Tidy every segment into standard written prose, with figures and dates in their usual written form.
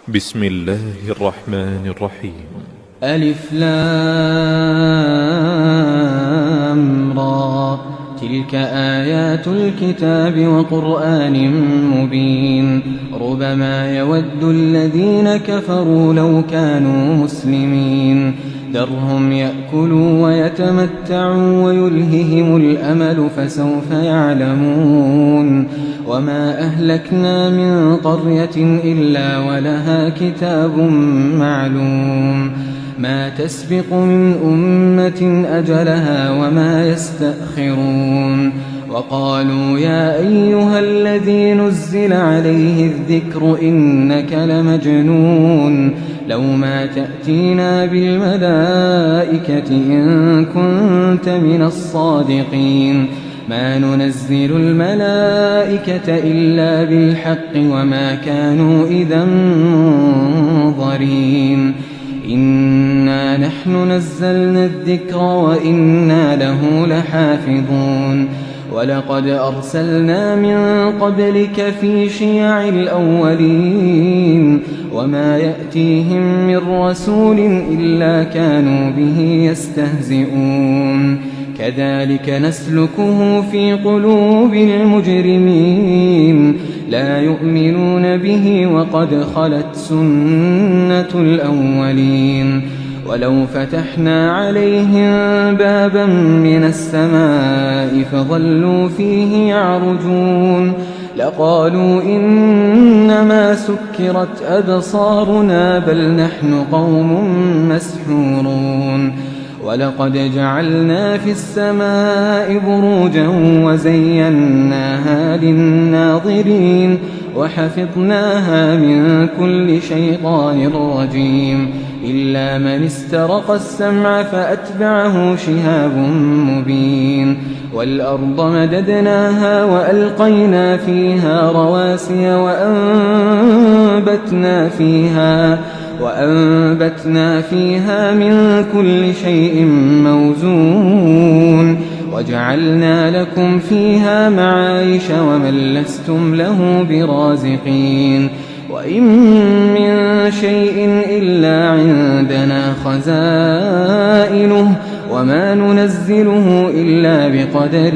بسم الله الرحمن الرحيم. ألف لام را، تلك آيات الكتاب وقرآن مبين. ربما يود الذين كفروا لو كانوا مسلمين. ذرهم يأكلوا ويتمتعوا ويلههم الأمل فسوف يعلمون. وما أهلكنا من قرية إلا ولها كتاب معلوم. ما تسبق من أمة أجلها وما يستأخرون. وقالوا يا أيها الذي نزل عليه الذكر إنك لمجنون. لو ما تأتينا بالملائكة إن كنت من الصادقين. ما ننزل الملائكة إلا بالحق وما كانوا إذا منظرين. إنا نحن نزلنا الذكر وإنا له لحافظون. ولقد أرسلنا من قبلك في شيع الأولين. وما يأتيهم من رسول إلا كانوا به يستهزئون. كذلك نسلكه في قلوب المجرمين. لا يؤمنون به وقد خلت سنة الأولين. ولو فتحنا عليهم بابا من السماء فظلوا فيه يعرجون لقالوا إنما سكرت أبصارنا بل نحن قوم مسحورون. ولقد جعلنا في السماء بروجا وزيناها للناظرين وحفظناها من كل شيطان رجيم إلا من استرق السمع فأتبعه شهاب مبين. والأرض مددناها وألقينا فيها رواسي وأنبتنا فيها من كل شيء موزون. وجعلنا لكم فيها معايش ومن لستم له برازقين. وإن من شيء إلا عندنا خزائنه وما ننزله إلا بقدر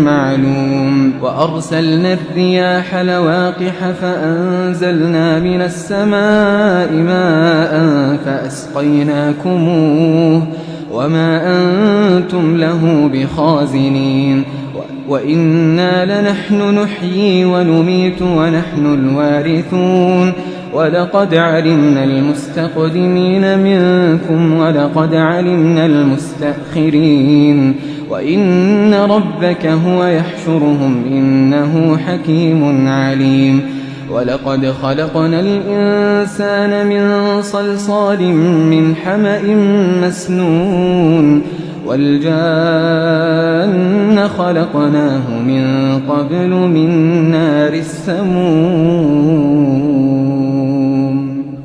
معلوم. وأرسلنا الرياح لواقح فأنزلنا من السماء ماء فأسقيناكموه وما أنتم له بخازنين. وإنا لنحن نحيي ونميت ونحن الوارثون. ولقد علمنا المستقدمين منكم ولقد علمنا المستأخرين. وإن ربك هو يحشرهم إنه حكيم عليم. ولقد خلقنا الإنسان من صلصال من حمأ مسنون. والجان خلقناه من قبل من نار السموم.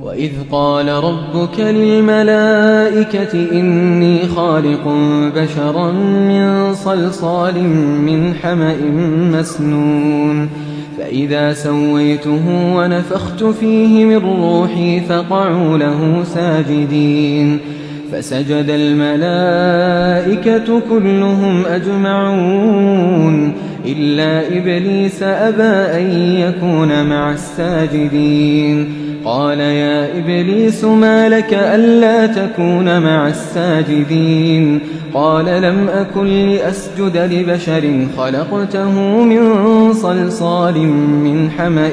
وإذ قال ربك للملائكة إني خالق بشرا من صلصال من حمأ مسنون. فإذا سويته ونفخت فيه من روحي فقعوا له ساجدين. فسجد الملائكة كلهم أجمعون إلا إبليس أبى أن يكون مع الساجدين. قال يا إبليس ما لك ألا تكون مع الساجدين؟ قال لم أكن لأسجد لبشر خلقته من صلصال من حمأ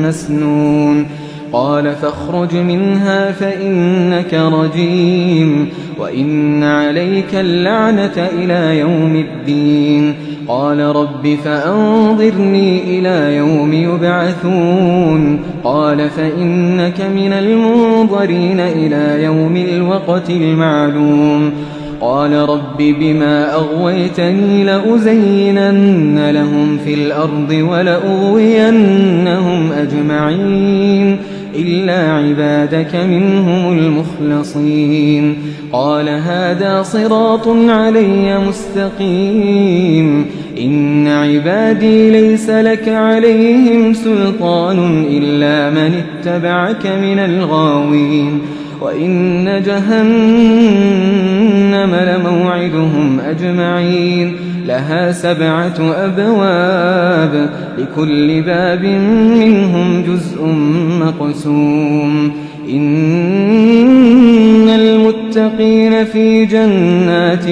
مسنون. قال فاخرج منها فإنك رجيم وإن عليك اللعنة إلى يوم الدين. قال رب فأنظرني إلى يوم يبعثون. قال فإنك من المنظرين إلى يوم الوقت المعلوم. قال رب بما أغويتني لأزينن لهم في الأرض ولأغوينهم أجمعين إلا عبادك منهم المخلصين. قال هذا صراط علي مستقيم. إن عبادي ليس لك عليهم سلطان إلا من اتبعك من الغاوين. وإن جهنم لموعدهم أجمعين. لها 7 أبواب لكل باب منهم جزء مقسوم. إن المتقين في جنات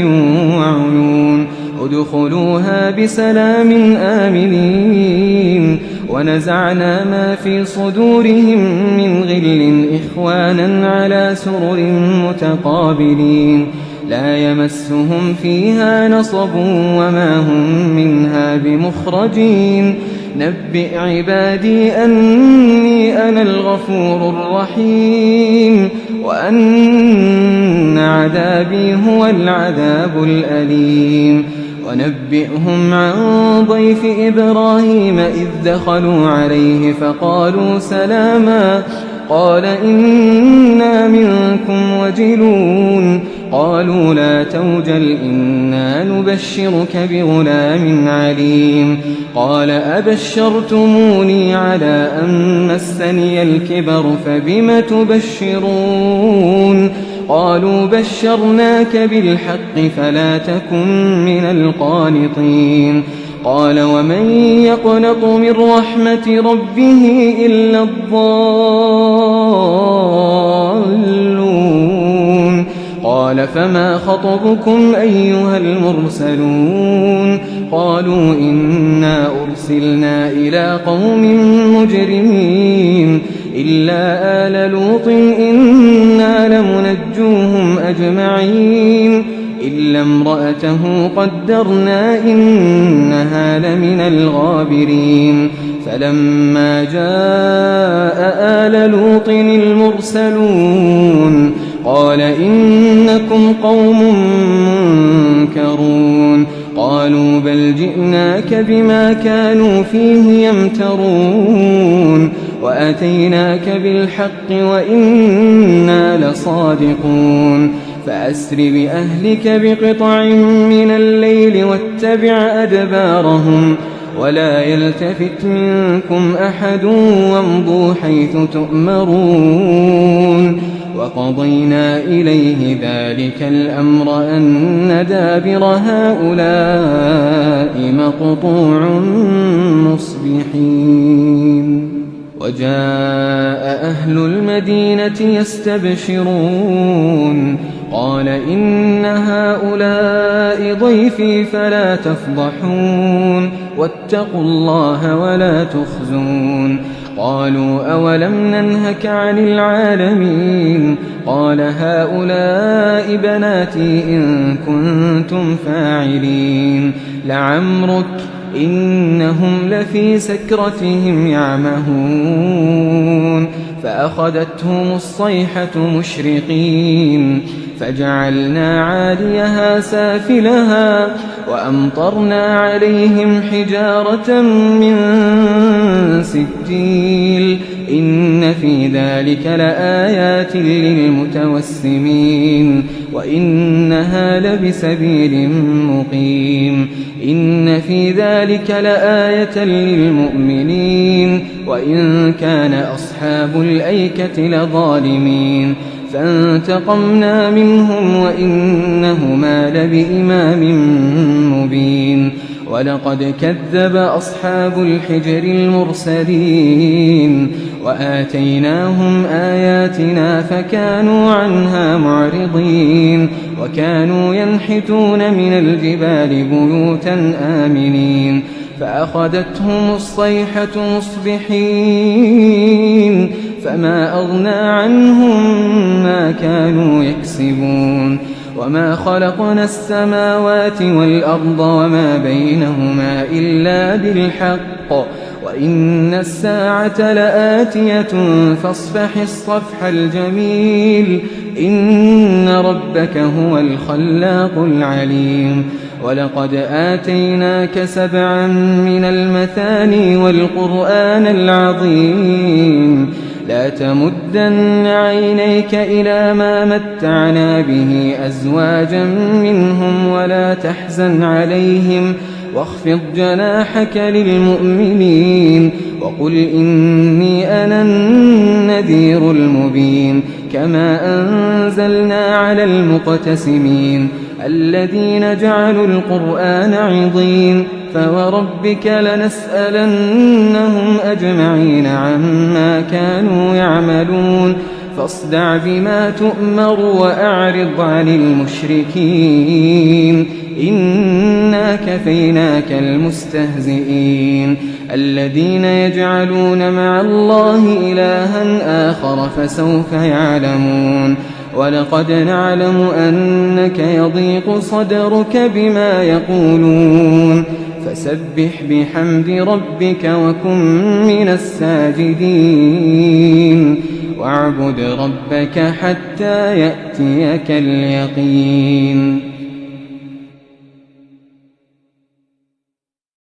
وعيون ادخلوها بسلام آمنين. ونزعنا ما في صدورهم من غل إخوانا على سرر متقابلين. لا يمسهم فيها نصب وما هم منها بمخرجين. نبئ عبادي أني أنا الغفور الرحيم وأن عذابي هو العذاب الأليم. ونبئهم عن ضيف إبراهيم إذ دخلوا عليه فقالوا سلاما. قال إنا منكم وجلون. قالوا لا توجل إنا نبشرك بغلام عليم. قال أبشرتموني على أن مسني الكبر فبم تبشرون. قالوا بشرناك بالحق فلا تكن من القانطين. قال ومن يقنط من رحمة ربه إلا الضالون. قال فما خطبكم أيها المرسلون. قالوا إنا أرسلنا إلى قوم مجرمين إلا آل لوط إنا لمنجوهم أجمعين إلا امرأته قدرنا إنها لمن الغابرين. فلما جاء آل لوط المرسلون قال إنكم قوم منكرون. قالوا بل جئناك بما كانوا فيه يمترون وأتيناك بالحق وإنا لصادقون. فأسر بأهلك بقطع من الليل واتبع أدبارهم ولا يلتفت منكم أحد وامضوا حيث تؤمرون. وقضينا إليه ذلك الأمر أن دابر هؤلاء مقطوع مصبحين. وجاء أهل المدينة يستبشرون. قال إن هؤلاء ضيفي فلا تفضحون واتقوا الله ولا تخزون. قالوا أولم ننهك عن العالمين. قال هؤلاء بناتي إن كنتم فاعلين. لعمرك إنهم لفي سكرتهم يعمهون. فأخذتهم الصيحة مشرقين فجعلنا عاليها سافلها وأمطرنا عليهم حجارة من سجيل. إن في ذلك لآيات للمتوسمين وإنها لبسبيل مقيم. إن في ذلك لآية للمؤمنين وإن كان أصحاب الأيكة لظالمين. فانتقمنا منهم وإنهما لبإمام مبين. ولقد كذب أصحاب الحجر المرسلين وآتيناهم آياتنا فكانوا عنها معرضين. وكانوا ينحتون من الجبال بيوتا آمنين. فأخذتهم الصيحة مصبحين فما أغنى عنهم ما كانوا يكسبون. وما خلقنا السماوات والأرض وما بينهما إلا بالحق وإن الساعة لآتية فاصفح الصفح الجميل. إن ربك هو الخلاق العليم. ولقد آتيناك 7 من المثاني والقرآن العظيم. لا تمدن عينيك إلى ما متعنا به أزواجا منهم ولا تحزن عليهم واخفض جناحك للمؤمنين وقل إني أنا النذير المبين كما أنزلنا على المقتسمين الذين جعلوا القرآن عضين فوربك لنسألنهم أجمعين عما كانوا يعملون فاصدع بما تؤمر وأعرض عن المشركين إنا كفيناك المستهزئين الذين يجعلون مع الله إلها آخر فسوف يعلمون ولقد نعلم أنك يضيق صدرك بما يقولون فسبح بحمد ربك وكن من الساجدين واعبد ربك حتى يأتيك اليقين